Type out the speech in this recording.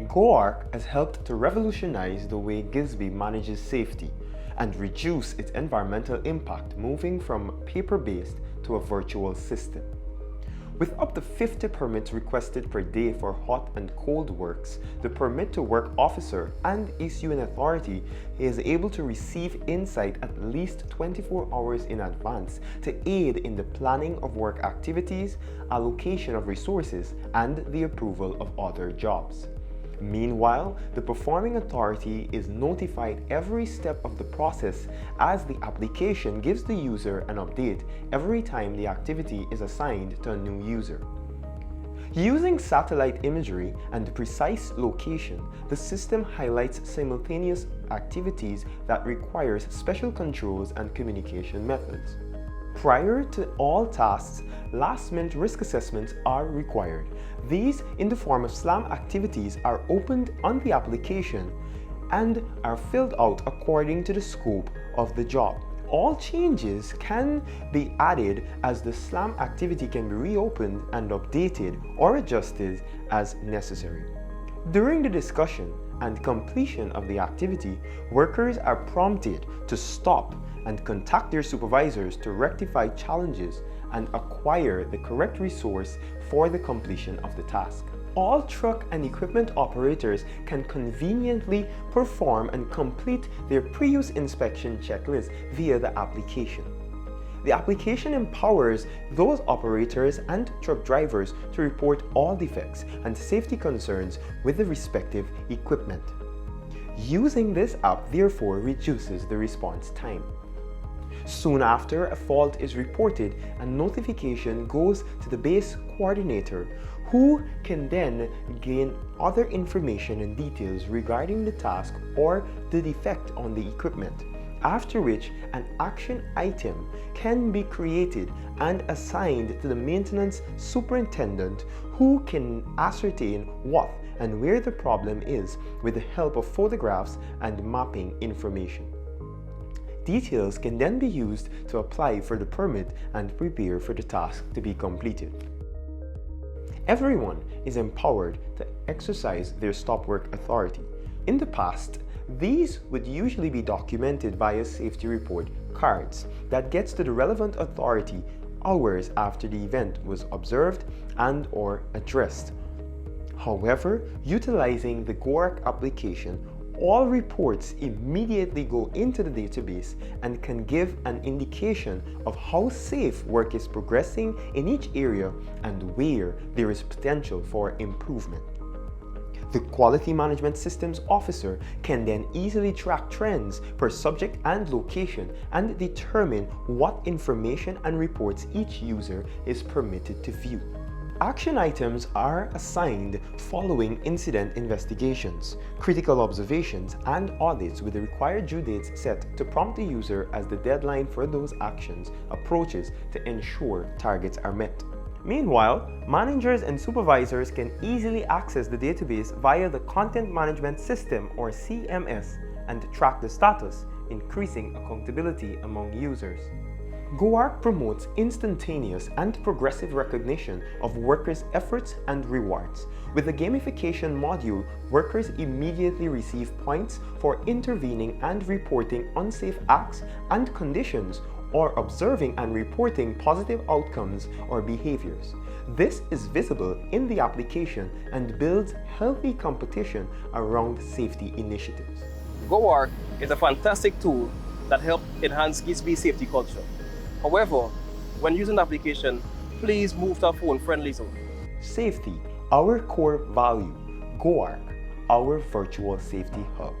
GOARC has helped to revolutionize the way GYSBI manages safety and reduce its environmental impact, moving from paper-based to a virtual system. With up to 50 permits requested per day for hot and cold works, the permit to work officer and issuing authority is able to receive insight at least 24 hours in advance to aid in the planning of work activities, allocation of resources, and the approval of other jobs. Meanwhile, the performing authority is notified every step of the process, as the application gives the user an update every time the activity is assigned to a new user. Using satellite imagery and precise location, the system highlights simultaneous activities that requires special controls and communication methods. Prior to all tasks, last-minute risk assessments are required. These, in the form of SLAM activities, are opened on the application and are filled out according to the scope of the job. All changes can be added as the SLAM activity can be reopened and updated or adjusted as necessary. During the discussion and completion of the activity, workers are prompted to stop and contact their supervisors to rectify challenges and acquire the correct resource for the completion of the task. All truck and equipment operators can conveniently perform and complete their pre-use inspection checklist via the application. The application empowers those operators and truck drivers to report all defects and safety concerns with the respective equipment. Using this app therefore reduces the response time. Soon after a fault is reported, a notification goes to the base coordinator, who can then gain other information and details regarding the task or the defect on the equipment, after which an action item can be created and assigned to the maintenance superintendent, who can ascertain what and where the problem is with the help of photographs and mapping information. Details can then be used to apply for the permit and prepare for the task to be completed. Everyone is empowered to exercise their stop work authority. In the past, these would usually be documented via safety report cards that gets to the relevant authority hours after the event was observed and/or addressed. However, utilizing the GOARC application, all reports immediately go into the database and can give an indication of how safe work is progressing in each area and where there is potential for improvement. The Quality Management Systems Officer can then easily track trends per subject and location and determine what information and reports each user is permitted to view. Action items are assigned following incident investigations, critical observations, and audits, with the required due dates set to prompt the user as the deadline for those actions approaches to ensure targets are met. Meanwhile, managers and supervisors can easily access the database via the Content Management System or CMS and track the status, increasing accountability among users. GOARC promotes instantaneous and progressive recognition of workers' efforts and rewards. With the gamification module, workers immediately receive points for intervening and reporting unsafe acts and conditions, or observing and reporting positive outcomes or behaviors. This is visible in the application and builds healthy competition around safety initiatives. GOARC is a fantastic tool that helps enhance GYSBI safety culture. However, when using the application, please move to a phone-friendly zone. Safety, our core value. GOARC, our virtual safety hub.